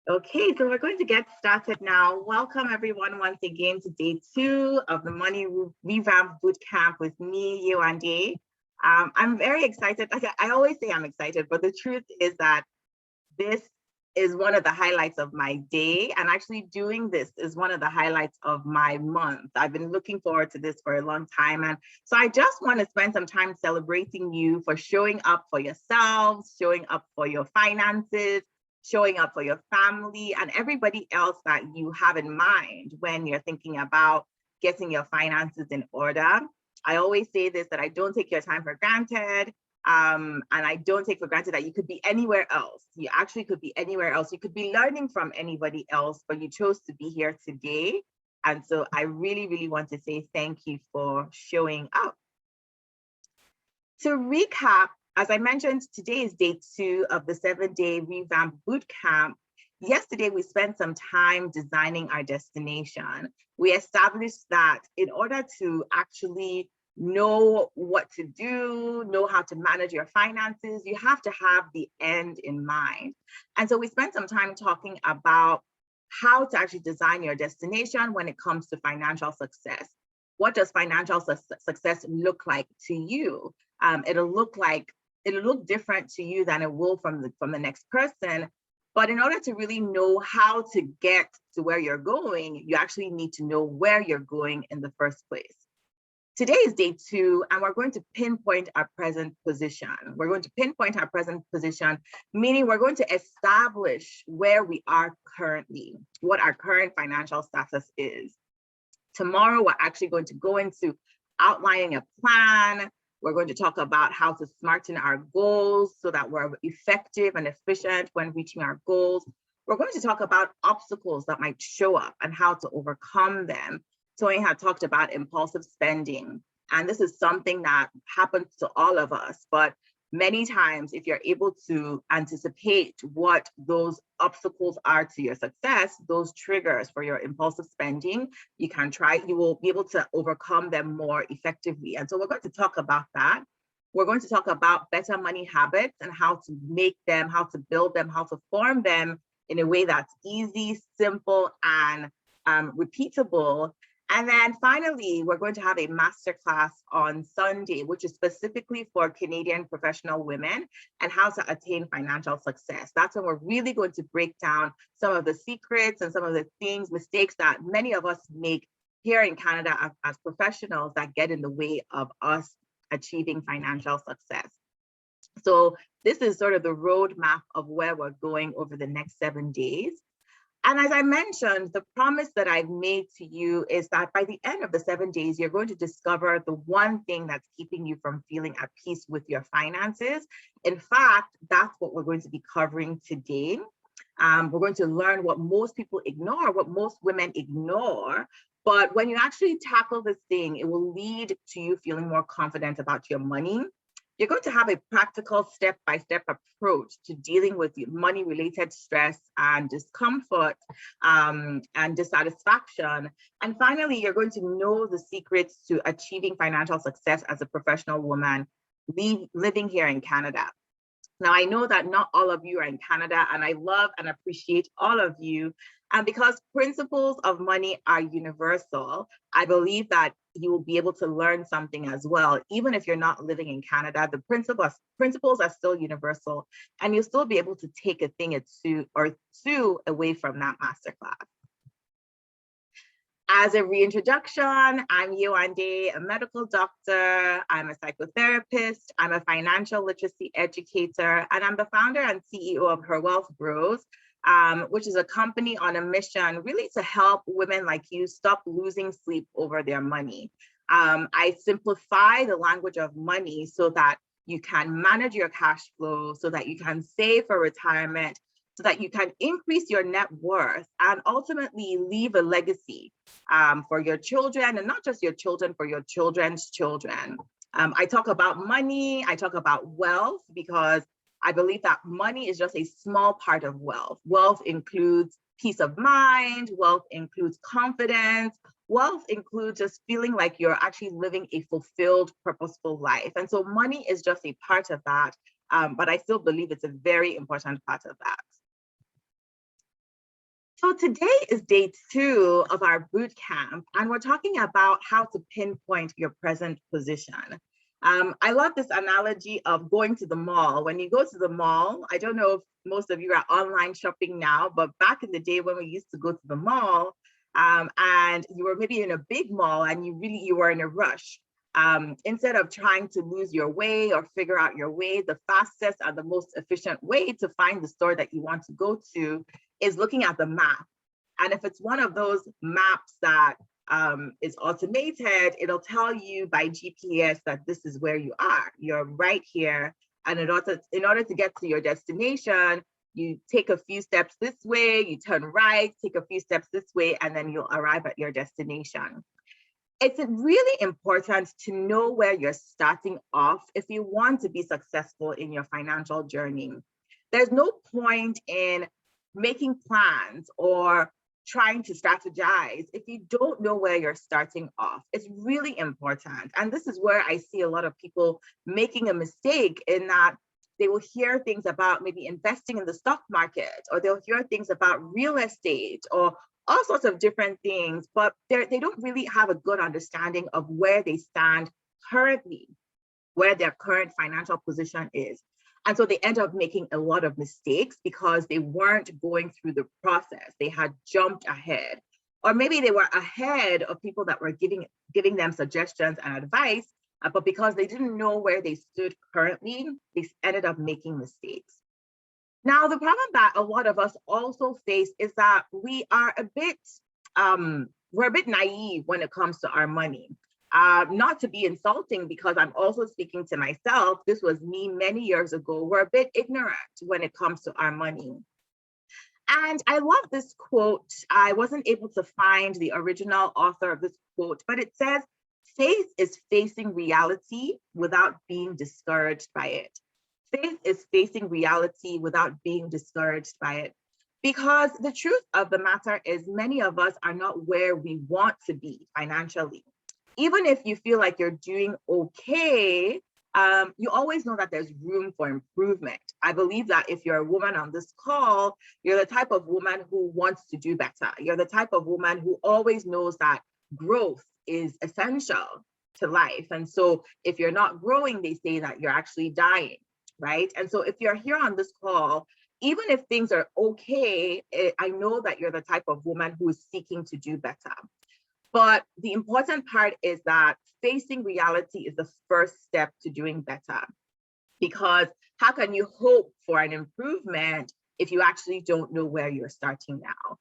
Okay, so we're going to get started now. Welcome everyone once again to day 2 of the Money Revamp Bootcamp with me, you and Day. I'm very excited. I always say I'm excited, but the truth is that this is one of the highlights of my day, and actually doing this is one of the highlights of my month. I've been looking forward to this for a long time, and so I just want to spend some time celebrating you for showing up for yourselves, showing up for your finances, showing up for your family, and everybody else that you have in mind when you're thinking about getting your finances in order. I always say this, that I don't take your time for granted. And I don't take for granted that you could be anywhere else. You actually could be anywhere else. You could be learning from anybody else, but you chose to be here today. And so I really, really want to say thank you for showing up. To recap, as I mentioned, today is day 2 of the 7-day Revamp Bootcamp. Yesterday, we spent some time designing our destination. We established that in order to actually know what to do, know how to manage your finances, you have to have the end in mind. And so we spent some time talking about how to actually design your destination when it comes to financial success. What does financial success look like to you? It'll look different to you than it will from the next person. But in order to really know how to get to where you're going, you actually need to know where you're going in the first place. Today is day 2, and we're going to pinpoint our present position. We're going to pinpoint our present position, meaning we're going to establish where we are currently, what our current financial status is. Tomorrow, we're actually going to go into outlining a plan. We're going to talk about how to smarten our goals so that we're effective and efficient when reaching our goals. We're going to talk about obstacles that might show up and how to overcome them. Tony had talked about impulsive spending, and this is something that happens to all of us, but many times, if you're able to anticipate what those obstacles are to your success, those triggers for your impulsive spending, you will be able to overcome them more effectively. And so we're going to talk about that. We're going to talk about better money habits and how to make them, how to build them, how to form them in a way that's easy, simple, and repeatable. And then finally, we're going to have a masterclass on Sunday, which is specifically for Canadian professional women and how to attain financial success. That's when we're really going to break down some of the secrets and some of the mistakes that many of us make here in Canada as professionals that get in the way of us achieving financial success. So this is sort of the roadmap of where we're going over the next 7 days. And as I mentioned, the promise that I've made to you is that by the end of the 7 days, you're going to discover the one thing that's keeping you from feeling at peace with your finances. In fact, that's what we're going to be covering today. We're going to learn what most people ignore, what most women ignore. But when you actually tackle this thing, it will lead to you feeling more confident about your money. You're going to have a practical step-by-step approach to dealing with money-related stress and discomfort and dissatisfaction. And finally, you're going to know the secrets to achieving financial success as a professional woman living here in Canada. Now, I know that not all of you are in Canada, and I love and appreciate all of you. And because principles of money are universal, I believe that you will be able to learn something as well. Even if you're not living in Canada, the principles are still universal, and you'll still be able to take a thing or two away from that masterclass. As a reintroduction, I'm Yewande, a medical doctor, I'm a psychotherapist, I'm a financial literacy educator, and I'm the founder and CEO of Her Wealth Bros, which is a company on a mission really to help women like you stop losing sleep over their money. I simplify the language of money so that you can manage your cash flow, so that you can save for retirement, so that you can increase your net worth and ultimately leave a legacy for your children, and not just your children, for your children's children. I talk about money, I talk about wealth, because I believe that money is just a small part of wealth. Wealth includes peace of mind, wealth includes confidence, wealth includes just feeling like you're actually living a fulfilled, purposeful life. And so money is just a part of that, but I still believe it's a very important part of that. So today is day 2 of our boot camp, and we're talking about how to pinpoint your present position. I love this analogy of going to the mall. When you go to the mall, I don't know if most of you are online shopping now, but back in the day when we used to go to the mall, and you were maybe in a big mall and you were in a rush. Instead of trying to lose your way or figure out your way, the fastest and the most efficient way to find the store that you want to go to is looking at the map. And if it's one of those maps that is automated, it'll tell you by GPS that this is where you are. You're right here. And in order to get to your destination, you take a few steps this way, you turn right, take a few steps this way, and then you'll arrive at your destination. It's really important to know where you're starting off if you want to be successful in your financial journey. There's no point in making plans or trying to strategize if you don't know where you're starting off. It's really important. And this is where I see a lot of people making a mistake, in that they will hear things about maybe investing in the stock market, or they'll hear things about real estate or all sorts of different things, but they don't really have a good understanding of where they stand currently, where their current financial position is. And so they end up making a lot of mistakes because they weren't going through the process. They had jumped ahead, or maybe they were ahead of people that were giving them suggestions and advice, but because they didn't know where they stood currently, they ended up making mistakes. Now, the problem that a lot of us also face is that we are we're a bit naive when it comes to our money. Not to be insulting, because I'm also speaking to myself. This was me many years ago. We're a bit ignorant when it comes to our money. And I love this quote. I wasn't able to find the original author of this quote, but it says, "Faith is facing reality without being discouraged by it." Faith is facing reality without being discouraged by it. Because the truth of the matter is, many of us are not where we want to be financially. Even if you feel like you're doing okay, you always know that there's room for improvement. I believe that if you're a woman on this call, you're the type of woman who wants to do better. You're the type of woman who always knows that growth is essential to life. And so if you're not growing, they say that you're actually dying, right? And so if you're here on this call, even if things are okay, I know that you're the type of woman who is seeking to do better. But the important part is that facing reality is the first step to doing better. Because how can you hope for an improvement if you actually don't know where you're starting now?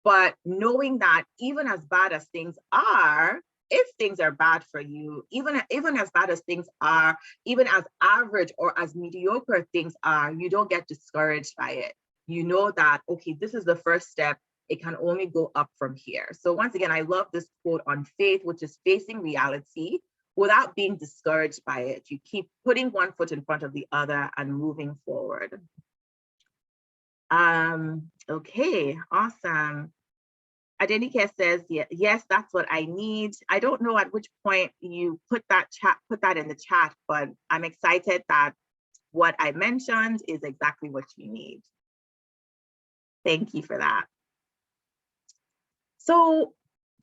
But knowing that even as bad as things are, if things are bad for you, even as bad as things are, even as average or as mediocre things are, you don't get discouraged by it. You know that, okay, this is the first step. It can only go up from here. So once again, I love this quote on faith, which is facing reality without being discouraged by it. You keep putting one foot in front of the other and moving forward. Okay, awesome. Adenike says, yes, that's what I need. I don't know at which point you put that in the chat, but I'm excited that what I mentioned is exactly what you need. Thank you for that. So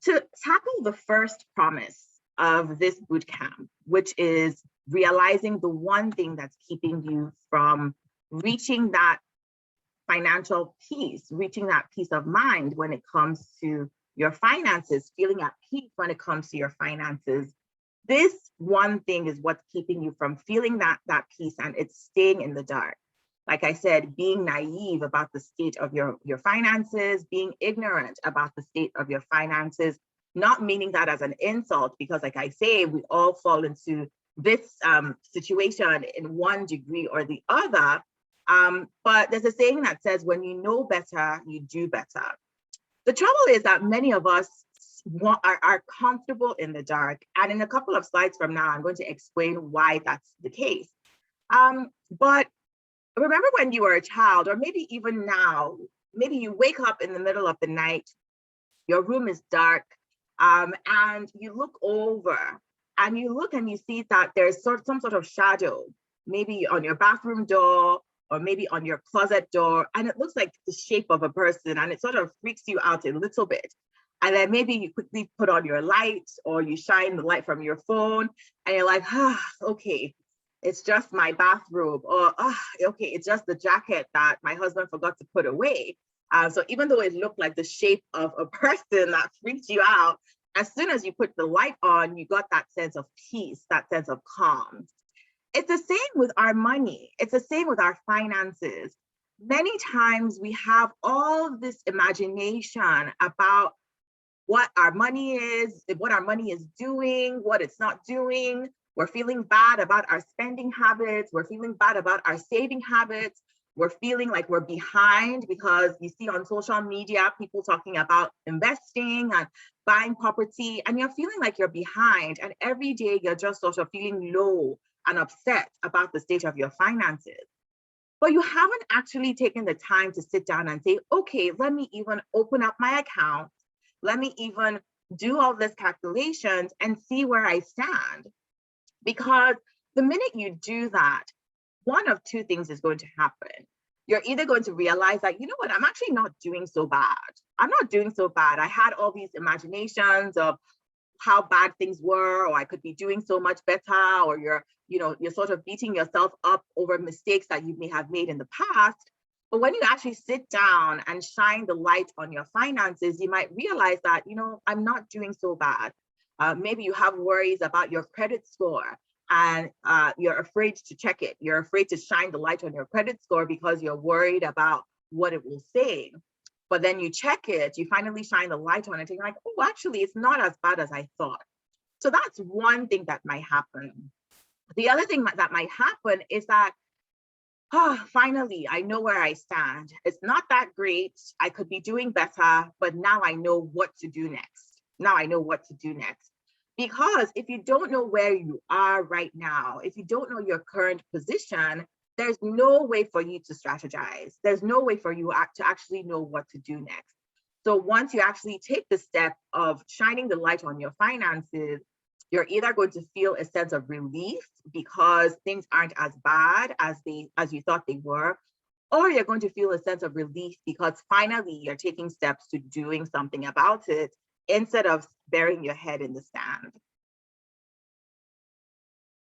to tackle the first promise of this bootcamp, which is realizing the one thing that's keeping you from reaching that financial peace, reaching that peace of mind when it comes to your finances, feeling at peace when it comes to your finances, this one thing is what's keeping you from feeling that peace, and it's staying in the dark. Like I said, being naive about the state of your finances, being ignorant about the state of your finances, not meaning that as an insult, because like I say, we all fall into this situation in one degree or the other. But there's a saying that says, when you know better, you do better. The trouble is that many of us are comfortable in the dark. And in a couple of slides from now, I'm going to explain why that's the case. But remember when you were a child, or maybe even now, maybe you wake up in the middle of the night, your room is dark, and you look over and you look and you see that there's some sort of shadow, maybe on your bathroom door or maybe on your closet door, and it looks like the shape of a person, and it sort of freaks you out a little bit. And then maybe you quickly put on your light, or you shine the light from your phone, and you're like, okay, it's just my bathrobe, or okay, it's just the jacket that my husband forgot to put away. So even though it looked like the shape of a person that freaked you out, as soon as you put the light on, you got that sense of peace, that sense of calm. It's the same with our money. It's the same with our finances. Many times we have all this imagination about what our money is, what our money is doing, what it's not doing. We're feeling bad about our spending habits. We're feeling bad about our saving habits. We're feeling like we're behind because you see on social media, people talking about investing and buying property, and you're feeling like you're behind. And every day you're just sort of feeling low and upset about the state of your finances. But you haven't actually taken the time to sit down and say, okay, let me even open up my account. Let me even do all these calculations and see where I stand. Because the minute you do that, one of two things is going to happen. You're either going to realize that, you know what, I'm actually not doing so bad. I'm not doing so bad. I had all these imaginations of how bad things were, or I could be doing so much better, or you're sort of beating yourself up over mistakes that you may have made in the past. But when you actually sit down and shine the light on your finances, you might realize that, I'm not doing so bad. Maybe you have worries about your credit score, and you're afraid to check it. You're afraid to shine the light on your credit score because you're worried about what it will say. But then you check it, you finally shine the light on it, and you're like, oh, actually, it's not as bad as I thought. So that's one thing that might happen. The other thing that might happen is that, finally, I know where I stand. It's not that great. I could be doing better, but now I know what to do next. Now I know what to do next. Because if you don't know where you are right now, if you don't know your current position, there's no way for you to strategize. There's no way for you to actually know what to do next. So once you actually take the step of shining the light on your finances, you're either going to feel a sense of relief because things aren't as bad as you thought they were, or you're going to feel a sense of relief because finally you're taking steps to doing something about it instead of burying your head in the sand.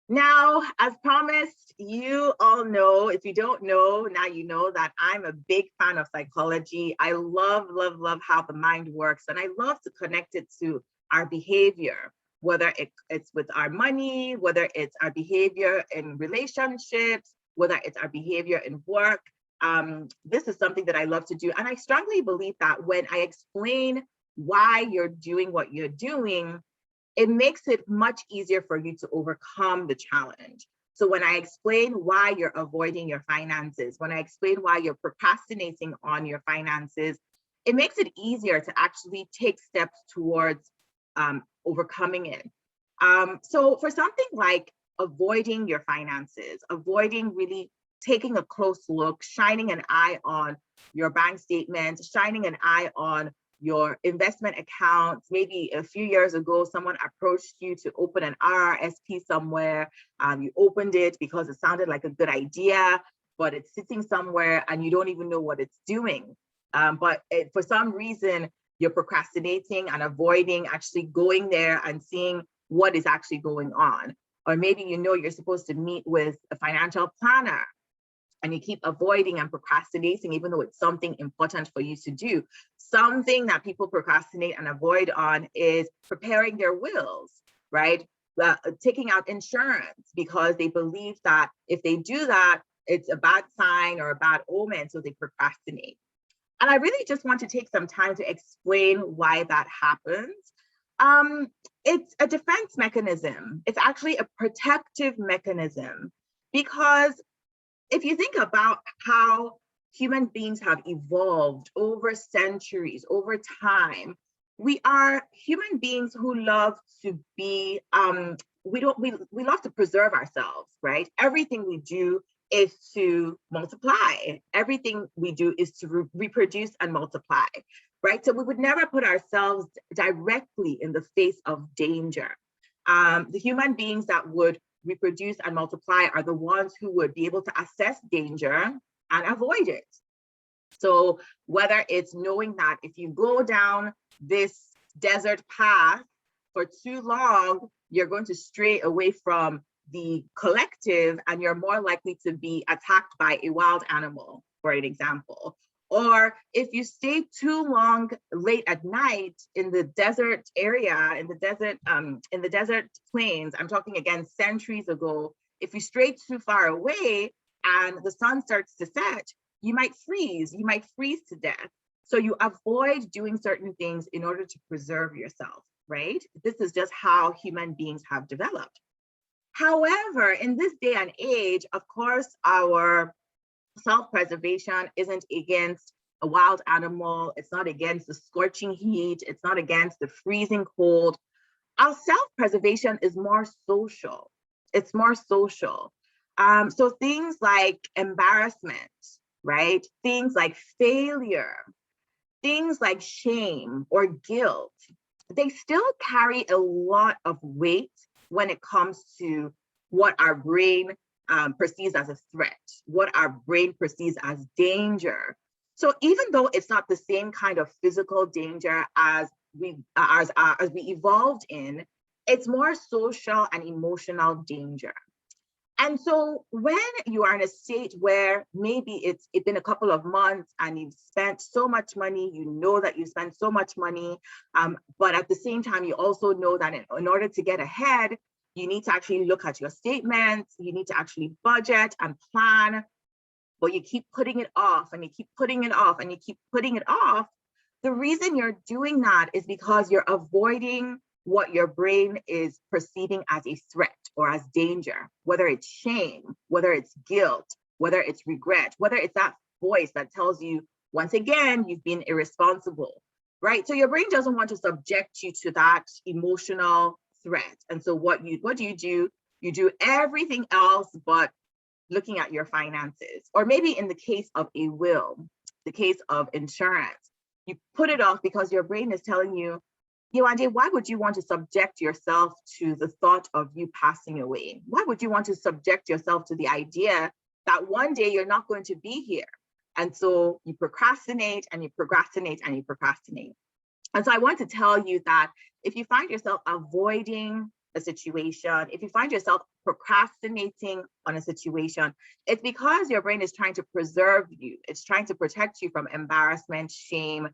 Now, as promised, you all know, if you don't know, now you know that I'm a big fan of psychology. I love, love, love how the mind works, and I love to connect it to our behavior, whether it's with our money, whether it's our behavior in relationships, whether it's our behavior in work. This is something that I love to do. And I strongly believe that when I explain why you're doing what you're doing, it makes it much easier for you to overcome the challenge. So when I explain why you're avoiding your finances, when I explain why you're procrastinating on your finances, it makes it easier to actually take steps towards overcoming it. So for something like avoiding your finances, avoiding really taking a close look, shining an eye on your bank statements, shining an eye on your investment accounts. Maybe a few years ago, someone approached you to open an RRSP somewhere. You opened it because it sounded like a good idea, but it's sitting somewhere and you don't even know what it's doing. But for some reason, you're procrastinating and avoiding actually going there and seeing what is actually going on. Or maybe you're supposed to meet with a financial planner, and you keep avoiding and procrastinating, even though it's something important for you to do. Something that people procrastinate and avoid on is preparing their wills, right? Taking out insurance because they believe that if they do that, it's a bad sign or a bad omen, so they procrastinate. And I really just want to take some time to explain why that happens. It's a defense mechanism. It's actually a protective mechanism, because if you think about how human beings have evolved over centuries, over time, we are human beings who love to be, we love to preserve ourselves, right? Everything we do is to multiply. Everything we do is to reproduce and multiply, right? So we would never put ourselves directly in the face of danger. The human beings that would reproduce and multiply are the ones who would be able to assess danger and avoid it. So whether it's knowing that if you go down this desert path for too long, you're going to stray away from the collective and you're more likely to be attacked by a wild animal, for an example. Or if you stay too long late at night in the desert area, in the desert plains, I'm talking again centuries ago, if you stray too far away and the sun starts to set, you might freeze to death. So you avoid doing certain things in order to preserve yourself, right? This is just how human beings have developed. However, in this day and age, of course, our self-preservation isn't against a wild animal. It's not against the scorching heat. It's not against the freezing cold. Our self-preservation is more social. It's more social. So things like embarrassment, right? Things like failure, things like shame or guilt, they still carry a lot of weight when it comes to what our brain perceives as a threat, what our brain perceives as danger. So even though it's not the same kind of physical danger as we evolved in, it's more social and emotional danger. And so when you are in a state where maybe it's been a couple of months and you've spent so much money, you know that you spent so much money, but at the same time, you also know that in order to get ahead, you need to actually look at your statements, you need to actually budget and plan, but you keep putting it off and you keep putting it off and you keep putting it off. The reason you're doing that is because you're avoiding what your brain is perceiving as a threat or as danger, whether it's shame, whether it's guilt, whether it's regret, whether it's that voice that tells you, once again, you've been irresponsible, right? So your brain doesn't want to subject you to that emotional threat. And so what do? You do everything else but looking at your finances. Or maybe in the case of a will, the case of insurance, you put it off because your brain is telling you, Yewande, why would you want to subject yourself to the thought of you passing away? Why would you want to subject yourself to the idea that one day you're not going to be here? And so you procrastinate and you procrastinate and you procrastinate. And so I want to tell you that if you find yourself avoiding a situation, if you find yourself procrastinating on a situation, it's because your brain is trying to preserve you. It's trying to protect you from embarrassment, shame,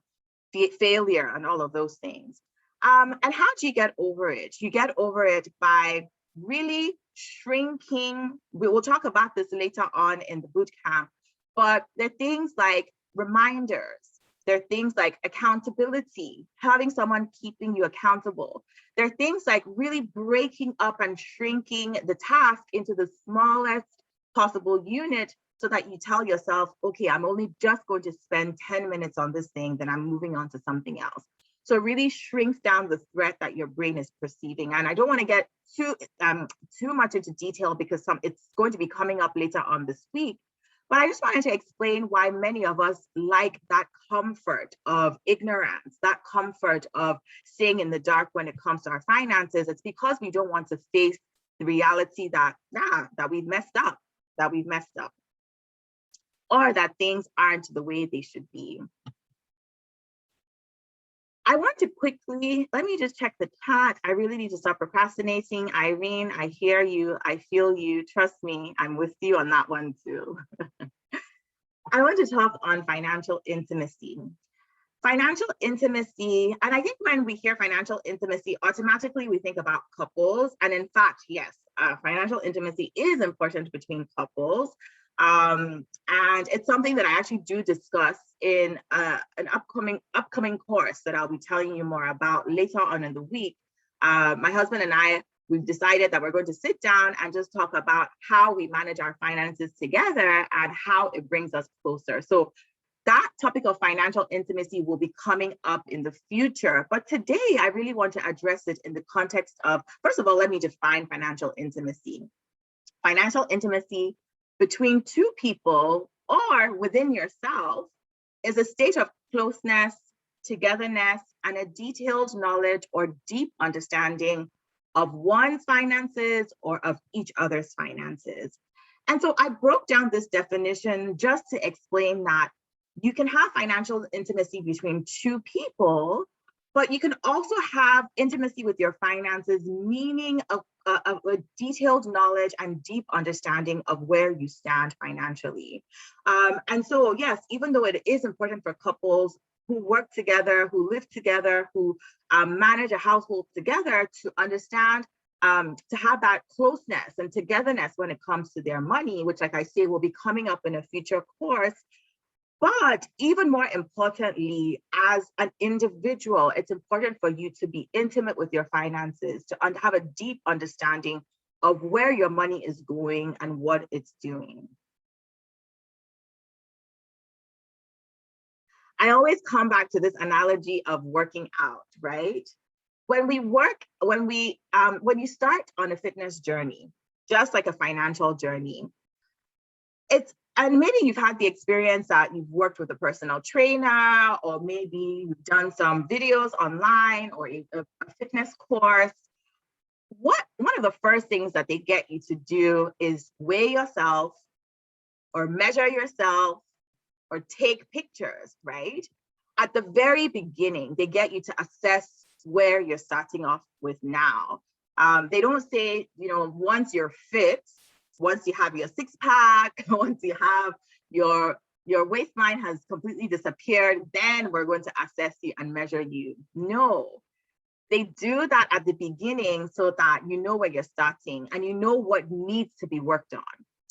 failure, and all of those things. And how do you get over it? You get over it by really shrinking. We will talk about this later on in the boot camp, but there are things like reminders. There are things like accountability, having someone keeping you accountable. There are things like really breaking up and shrinking the task into the smallest possible unit so that you tell yourself, okay, I'm only just going to spend 10 minutes on this thing, then I'm moving on to something else. So it really shrinks down the threat that your brain is perceiving. And I don't want to get too much into detail because it's going to be coming up later on this week. But I just wanted to explain why many of us like that comfort of ignorance, that comfort of staying in the dark when it comes to our finances. It's because we don't want to face the reality that we've messed up, or that things aren't the way they should be. I want to quickly, let me just check the chat. I really need to stop procrastinating. Irene, I hear you, I feel you, trust me, I'm with you on that one too. I want to talk on financial intimacy. Financial intimacy, and I think when we hear financial intimacy, automatically we think about couples. And in fact, yes, financial intimacy is important between couples. And it's something that I actually do discuss in an upcoming course that I'll be telling you more about later on in the week. My husband and I, we've decided that we're going to sit down and just talk about how we manage our finances together and how it brings us closer. So that topic of financial intimacy will be coming up in the future. But today, I really want to address it in the context of, first of all, let me define financial intimacy. Financial intimacy between two people or within yourself is a state of closeness, togetherness, and a detailed knowledge or deep understanding of one's finances or of each other's finances. And so I broke down this definition just to explain that you can have financial intimacy between two people, but you can also have intimacy with your finances, meaning a detailed knowledge and deep understanding of where you stand financially. And so, yes, even though it is important for couples who work together, who live together, who manage a household together to understand, to have that closeness and togetherness when it comes to their money, which, like I say, will be coming up in a future course. But even more importantly, as an individual, it's important for you to be intimate with your finances, to have a deep understanding of where your money is going and what it's doing. I always come back to this analogy of working out, right? When you start on a fitness journey, just like a financial journey, and maybe you've had the experience that you've worked with a personal trainer, or maybe you've done some videos online or a fitness course. One of the first things that they get you to do is weigh yourself or measure yourself or take pictures, right? At the very beginning, they get you to assess where you're starting off with now. They don't say, once you're fit, once you have your six pack, once you have your waistline has completely disappeared, then we're going to assess you and measure you. No, they do that at the beginning so that you know where you're starting and you know what needs to be worked on.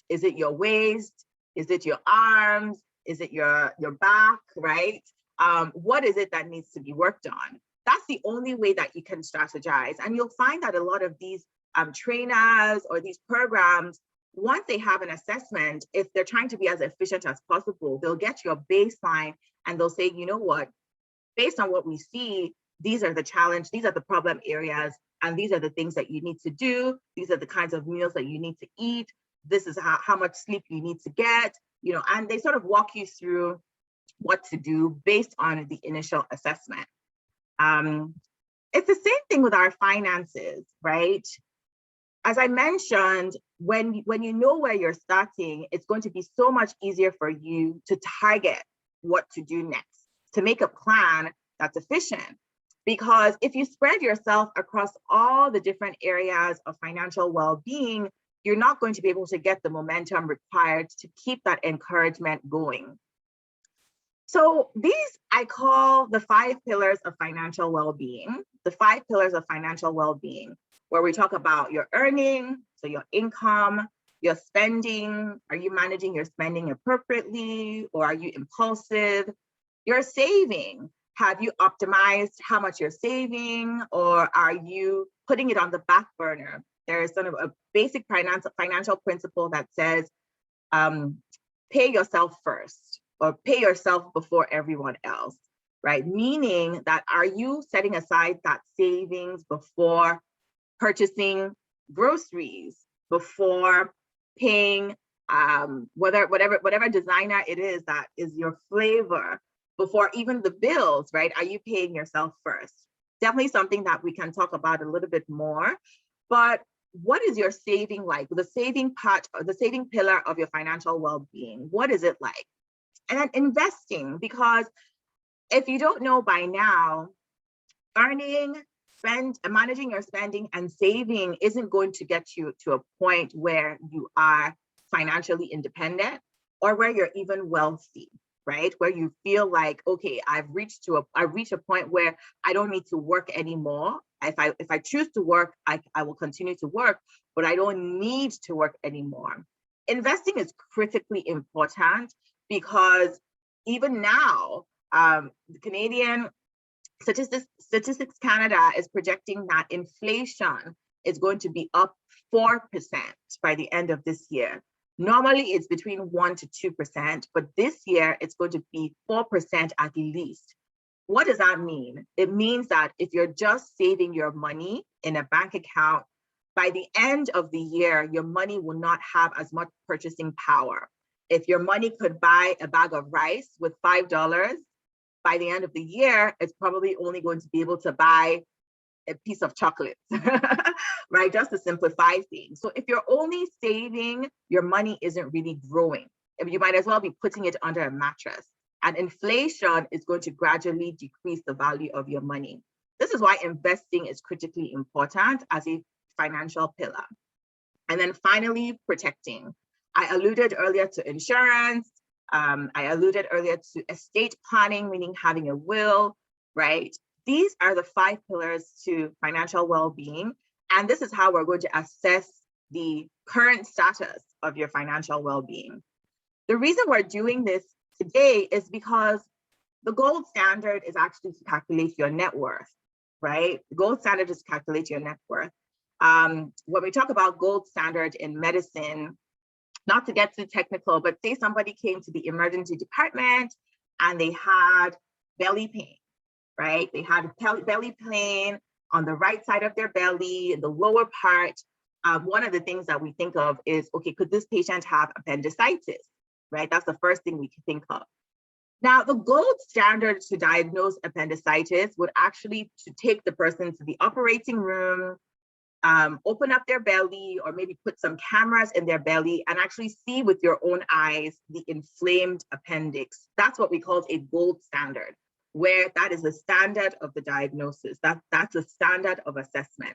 Is it your waist? Is it your arms? Is it your back, right? What is it that needs to be worked on? That's the only way that you can strategize. And you'll find that a lot of these trainers or these programs, once they have an assessment, if they're trying to be as efficient as possible, they'll get your baseline and they'll say, you know what, based on what we see, these are the challenge, these are the problem areas, and these are the things that you need to do. These are the kinds of meals that you need to eat. This is how much sleep you need to get, and they sort of walk you through what to do based on the initial assessment. It's the same thing with our finances, right? As I mentioned, when you know where you're starting, it's going to be so much easier for you to target what to do next, to make a plan that's efficient. Because if you spread yourself across all the different areas of financial well-being, you're not going to be able to get the momentum required to keep that encouragement going. So these I call the 5 pillars of financial well-being, the 5 pillars of financial well-being, where we talk about your earning, so your income, your spending. Are you managing your spending appropriately, or are you impulsive? Your saving. Have you optimized how much you're saving, or are you putting it on the back burner? There is sort of a basic financial principle that says, pay yourself first, or pay yourself before everyone else, right? Meaning that, are you setting aside that savings before purchasing groceries, before paying whatever designer it is that is your flavor, before even the bills, right? Are you paying yourself first? Definitely something that we can talk about a little bit more. But what is your saving like? The saving part, the saving pillar of your financial well-being, what is it like? And then investing, because if you don't know by now, managing your spending and saving isn't going to get you to a point where you are financially independent or where you're even wealthy, right? Where you feel like, okay, I've reached a point where I don't need to work anymore. If I choose to work, I will continue to work, but I don't need to work anymore. Investing is critically important because even now, the Canadian Statistics Canada is projecting that inflation is going to be up 4% by the end of this year. Normally, it's between 1% to 2%, but this year it's going to be 4% at least. What does that mean? It means that if you're just saving your money in a bank account, by the end of the year, your money will not have as much purchasing power. If your money could buy a bag of rice with $5, by the end of the year, it's probably only going to be able to buy a piece of chocolate, right? Just to simplify things. So if you're only saving, your money isn't really growing. You might as well be putting it under a mattress. And inflation is going to gradually decrease the value of your money. This is why investing is critically important as a financial pillar. And then finally, protecting. I alluded earlier to insurance. I alluded earlier to estate planning, meaning having a will, right? These are the 5 pillars to financial well-being. And this is how we're going to assess the current status of your financial well-being. The reason we're doing this today is because the gold standard is actually to calculate your net worth, right? The gold standard is to calculate your net worth. When we talk about gold standard in medicine, not to get too technical, but say somebody came to the emergency department and they had belly pain, right? They had belly pain on the right side of their belly, in the lower part. One of the things that we think of is, okay, could this patient have appendicitis, right? That's the first thing we can think of. Now, the gold standard to diagnose appendicitis would actually to take the person to the operating room, open up their belly, or maybe put some cameras in their belly and actually see with your own eyes the inflamed appendix. That's what we call a gold standard, where that is the standard of the diagnosis. That's a standard of assessment.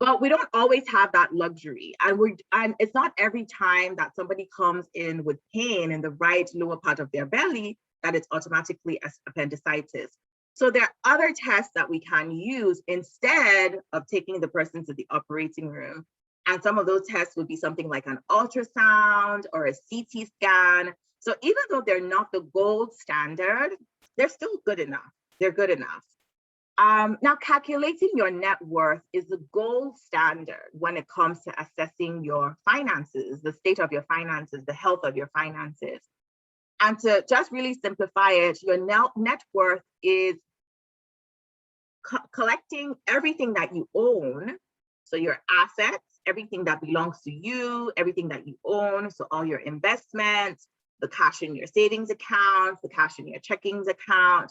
But we don't always have that luxury. And it's not every time that somebody comes in with pain in the right lower part of their belly that it's automatically appendicitis. So there are other tests that we can use instead of taking the person to the operating room. And some of those tests would be something like an ultrasound or a CT scan. So even though they're not the gold standard, they're still good enough. They're good enough. Now, calculating your net worth is the gold standard when it comes to assessing your finances, the state of your finances, the health of your finances. And to just really simplify it, your net worth is collecting everything that you own. So your assets, everything that belongs to you, everything that you own. So all your investments, the cash in your savings account, the cash in your checkings account.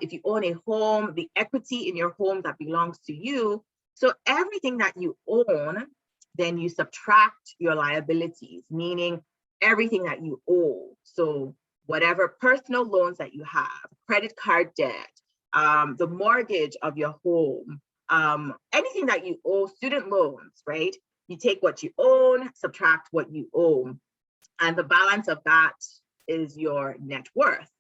If you own a home, the equity in your home that belongs to you. So everything that you own, then you subtract your liabilities, meaning everything that you owe. So whatever personal loans that you have, credit card debt, the mortgage of your home, anything that you owe, student loans, right? You take what you own, subtract what you owe. And the balance of that is your net worth.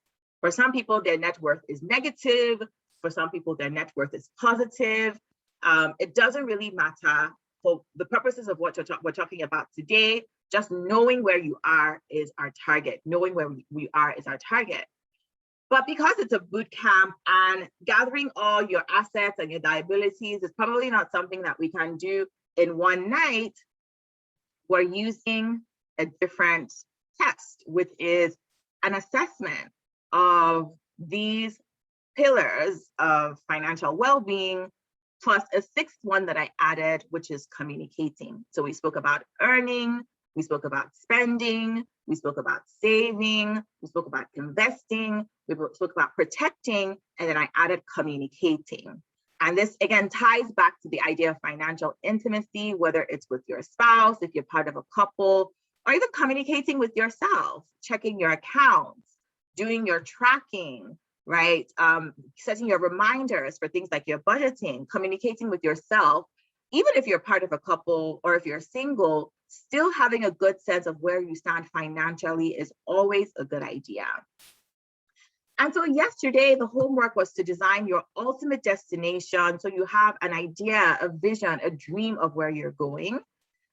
For some people, their net worth is negative. For some people, their net worth is positive. It doesn't really matter. For the purposes of what we're talking about today, just knowing where you are is our target. Knowing where we are is our target. But because it's a boot camp and gathering all your assets and your liabilities is probably not something that we can do in one night, we're using a different test, which is an assessment of these pillars of financial well-being, plus a 6th one that I added, which is communicating. So we spoke about earning, we spoke about spending, we spoke about saving, we spoke about investing, we spoke about protecting, and then I added communicating. And this again ties back to the idea of financial intimacy, whether it's with your spouse, if you're part of a couple, or even communicating with yourself, checking your accounts, doing your tracking, right? Setting your reminders for things like your budgeting, communicating with yourself, even if you're part of a couple or if you're single, still having a good sense of where you stand financially is always a good idea. And so yesterday, the homework was to design your ultimate destination. So you have an idea, a vision, a dream of where you're going.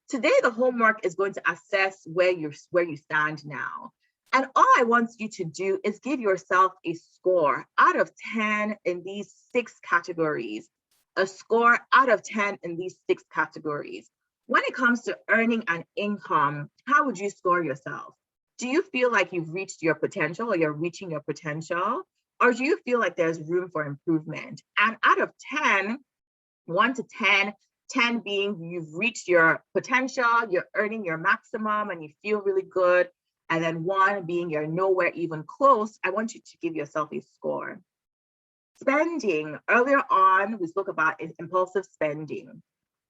Today, the homework is going to assess where you stand now. And all I want you to do is give yourself a score out of 10 in these 6 categories, a score out of 10 in these 6 categories. When it comes to earning an income, how would you score yourself? Do you feel like you've reached your potential or you're reaching your potential? Or do you feel like there's room for improvement? And out of 10, 1 to 10, 10 being you've reached your potential, you're earning your maximum and you feel really good. And then 1 being you're nowhere even close, I want you to give yourself a score. Spending, earlier on, we spoke about impulsive spending.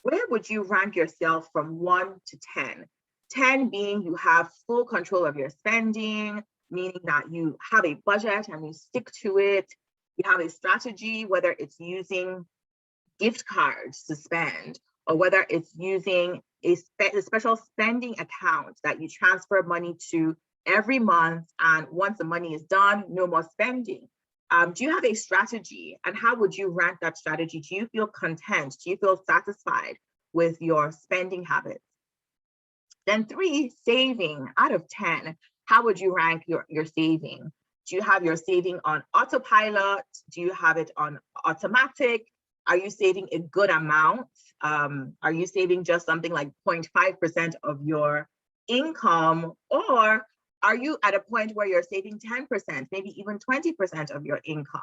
Where would you rank yourself from 1 to 10? 10 being you have full control of your spending, meaning that you have a budget and you stick to it. You have a strategy, whether it's using gift cards to spend, or whether it's using a special spending account that you transfer money to every month. And once the money is done, no more spending. Do you have a strategy, and how would you rank that strategy? Do you feel content? Do you feel satisfied with your spending habits? Then 3, saving. Out of 10, how would you rank your saving? Do you have your saving on autopilot? Do you have it on automatic? Are you saving a good amount? Are you saving just something like 0.5% of your income? Or are you at a point where you're saving 10%, maybe even 20% of your income,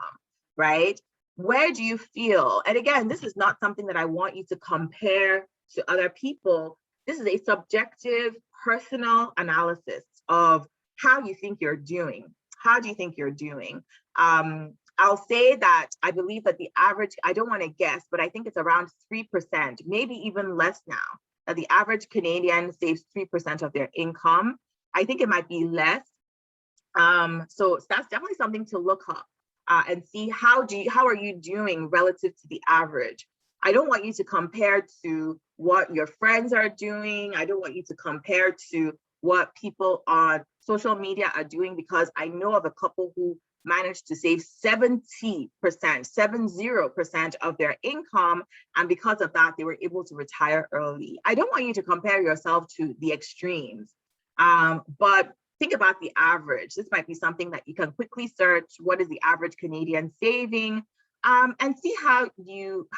right? Where do you feel? And again, this is not something that I want you to compare to other people. This is a subjective, personal analysis of how you think you're doing. How do you think you're doing? I'll say that I believe that the average, I don't want to guess, but I think it's around 3%, maybe even less now, that the average Canadian saves 3% of their income. I think it might be less. So that's definitely something to look up and see how are you doing relative to the average. I don't want you to compare to what your friends are doing. I don't want you to compare to what people on social media are doing, because I know of a couple who managed to save 70% of their income. And because of that, they were able to retire early. I don't want you to compare yourself to the extremes, but think about the average. This might be something that you can quickly search. What is the average Canadian saving? And see how you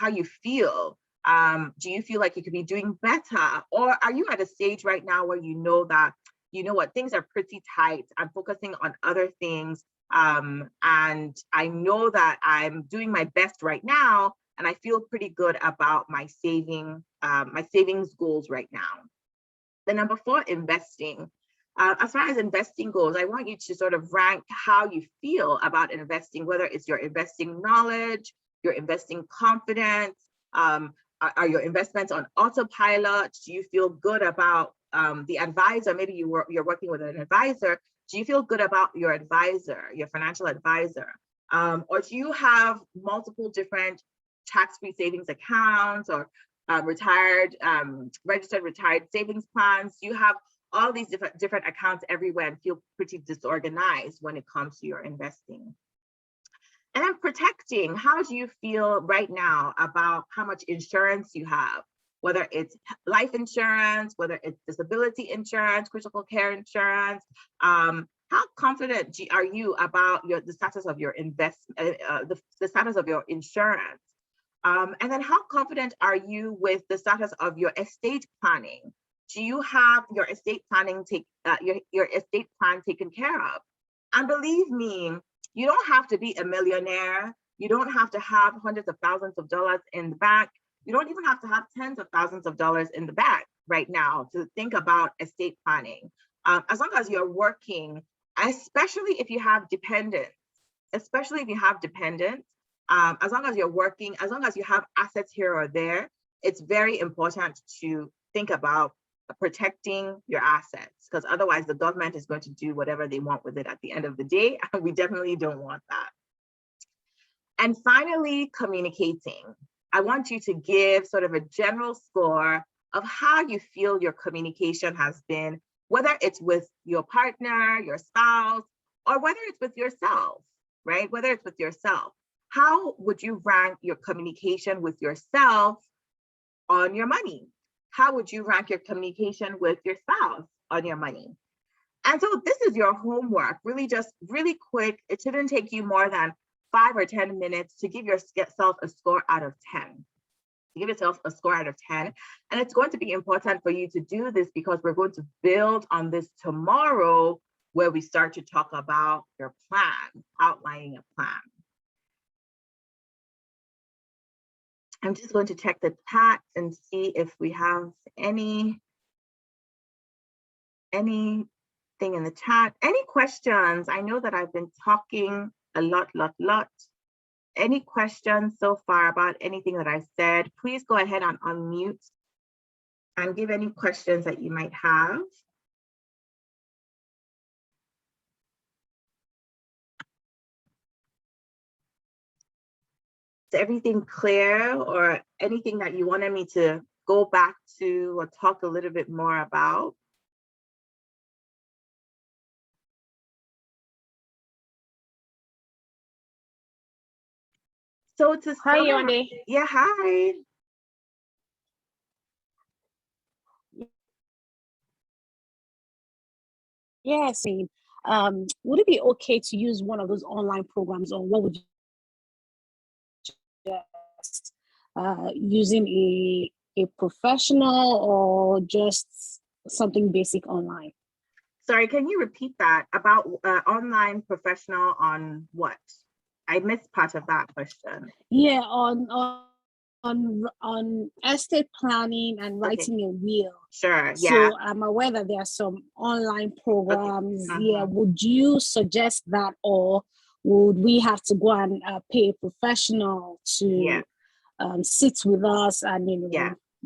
feel. Do you feel like you could be doing better? Or are you at a stage right now where you know that, you know what, things are pretty tight, I'm focusing on other things, and I know that I'm doing my best right now, and I feel pretty good about my savings goals right now. The number 4, investing. As far as investing goes, I want you to sort of rank how you feel about investing, whether it's your investing knowledge, your investing confidence, are your investments on autopilot? Do you feel good about the advisor? Maybe you're working with an advisor. Do you feel good about your advisor, your financial advisor? Or do you have multiple different tax-free savings accounts, or registered retired savings plans? You have all these different accounts everywhere and feel pretty disorganized when it comes to your investing. And then protecting, how do you feel right now about how much insurance you have, whether it's life insurance, whether it's disability insurance, critical care insurance? How confident are you about the status of your the status of your insurance? And then how confident are you with the status of your estate planning? Do you have your estate planning your estate plan taken care of? And believe me, you don't have to be a millionaire. You don't have to have hundreds of thousands of dollars in the bank. You don't even have to have tens of thousands of dollars in the bank right now to think about estate planning. As long as you're working, especially if you have dependents, as long as you're working, as long as you have assets here or there, it's very important to think about protecting your assets, because otherwise the government is going to do whatever they want with it at the end of the day, and we definitely don't want that. And finally, communicating. I want you to give sort of a general score of how you feel your communication has been, whether it's with your partner, your spouse, or whether it's with yourself, right? Whether it's with yourself. How would you rank your communication with yourself on your money? How would you rank your communication with your spouse on your money? And so this is your homework, really quick. It shouldn't take you more than 5 or 10 minutes to give yourself a score out of 10. Give yourself a score out of 10. And it's going to be important for you to do this because we're going to build on this tomorrow, where we start to talk about your plan, outlining a plan. I'm just going to check the chat and see if we have anything in the chat. Any questions? I know that I've been talking a lot. any questions so far about anything that I've said, please go ahead and unmute and give any questions that you might have. Is everything clear, or anything that you wanted me to go back to or talk a little bit more about? So to Hi, start, Yonde. yeah, hi. Yes. Would it be okay to use one of those online programs, or what would you suggest? Using a professional or just something basic online? Sorry, can you repeat that about online professional on what? I missed part of that question. Yeah, on estate planning and Okay. writing a will. Sure. Yeah. So I'm aware that there are some online programs. Okay. Yeah, would you suggest that, or would we have to go and pay a professional to sit with us and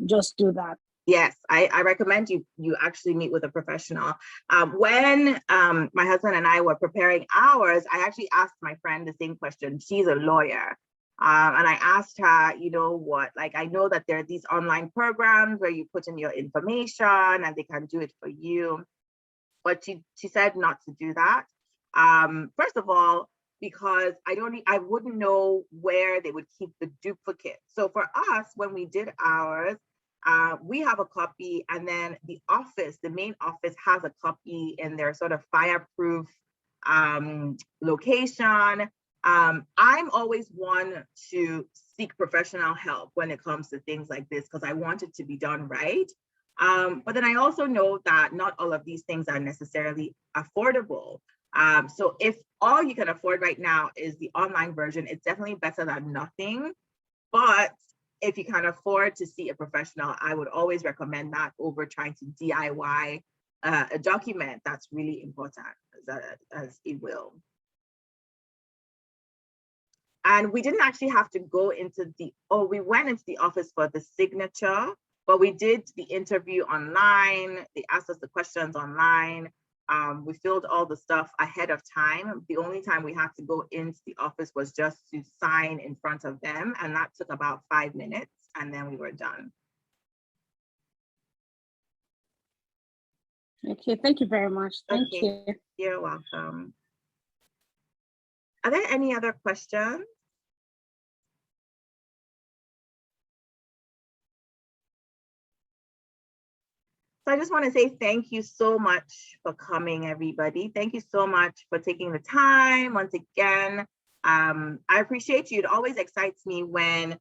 just do that? Yes, I recommend you actually meet with a professional. When my husband and I were preparing ours, I actually asked my friend the same question. She's a lawyer. And I asked her, like, I know that there are these online programs where you put in your information and they can do it for you. But she said not to do that. First of all, because I wouldn't know where they would keep the duplicate. So for us, when we did ours, we have a copy, and then the main office has a copy in their sort of fireproof location. I'm always one to seek professional help when it comes to things like this, because I want it to be done right. But then I also know that not all of these things are necessarily affordable. So if all you can afford right now is the online version, it's definitely better than nothing. But if you can afford to see a professional, I would always recommend that over trying to DIY a document that's really important as it will. And we didn't actually have to go into we went into the office for the signature, but we did the interview online. They asked us the questions online. We filled all the stuff ahead of time. The only time we had to go into the office was just to sign in front of them. And that took about 5 minutes, and then we were done. Okay, thank you very much. Thank you. You're welcome. Are there any other questions? So I just want to say thank you so much for coming, everybody. Thank you so much for taking the time once again. I appreciate you. It always excites me when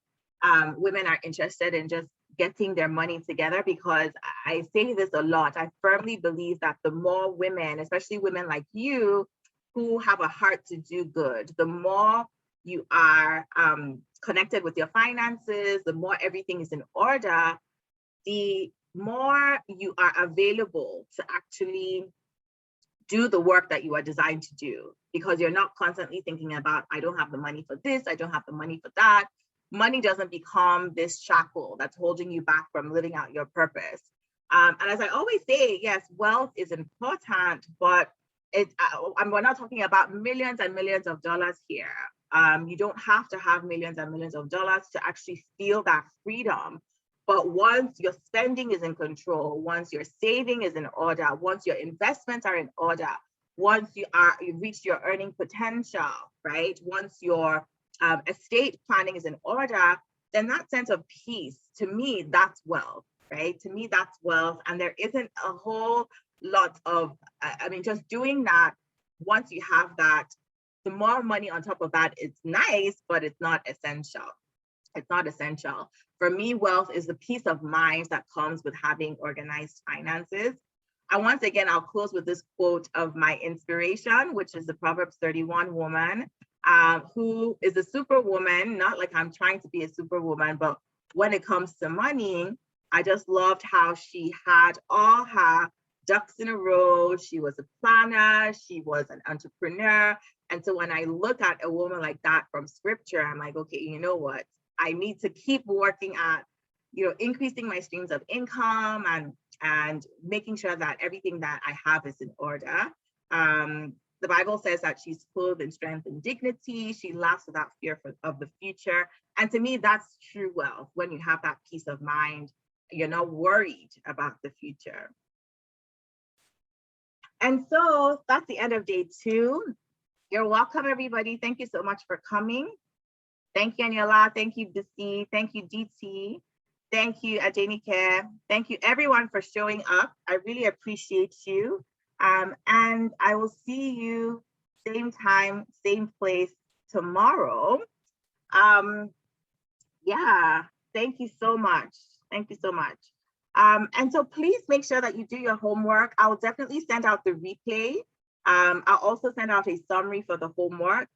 women are interested in just getting their money together, because I say this a lot. I firmly believe that the more women, especially women like you, who have a heart to do good, the more you are connected with your finances, the more everything is in order, the more you are available to actually do the work that you are designed to do, because you're not constantly thinking about, I don't have the money for this, I don't have the money for that. Money doesn't become this shackle that's holding you back from living out your purpose. And as I always say, yes, wealth is important, but we're not talking about millions and millions of dollars here. You don't have to have millions and millions of dollars to actually feel that freedom. But once your spending is in control, once your saving is in order, once your investments are in order, once you reach your earning potential, right? Once your estate planning is in order, then that sense of peace, to me, that's wealth, right? To me, that's wealth. And there isn't a whole lot of, just doing that, once you have that, the more money on top of that, it's nice, but it's not essential. It's not essential. For me, wealth is the peace of mind that comes with having organized finances. And once again, I'll close with this quote of my inspiration, which is the Proverbs 31 woman, who is a superwoman, not like I'm trying to be a superwoman, but when it comes to money, I just loved how she had all her ducks in a row. She was a planner, she was an entrepreneur, And so when I look at a woman like that from scripture, I'm like, okay, you know what? I need to keep working at, increasing my streams of income and making sure that everything that I have is in order. The Bible says that she's clothed in strength and dignity. She laughs without fear of the future. And to me, that's true wealth, when you have that peace of mind. You're not worried about the future. And so that's the end of day 2. You're welcome, everybody. Thank you so much for coming. Thank you, Aniola. Thank you, Bisi. Thank you, DT. Thank you, Adenike. Thank you, everyone, for showing up. I really appreciate you. And I will see you same time, same place tomorrow. Yeah, thank you so much. Thank you so much. And so please make sure that you do your homework. I'll definitely send out the replay. I'll also send out a summary for the homework.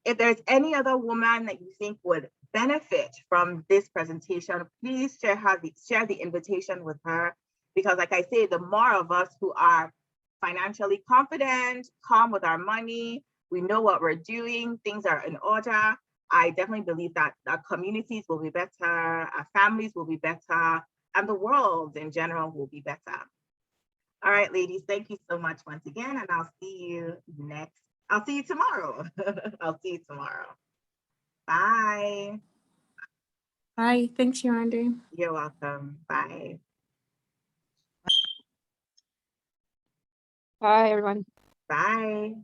If there's any other woman that you think would benefit from this presentation, please share the invitation with her. Because like I say, the more of us who are financially confident, calm with our money, we know what we're doing, things are in order, I definitely believe that our communities will be better, our families will be better, and the world in general will be better. All right, ladies, thank you so much once again, and I'll see you tomorrow. I'll see you tomorrow. Bye. Bye. Thanks, Yolanda. You're welcome. Bye. Bye, everyone. Bye.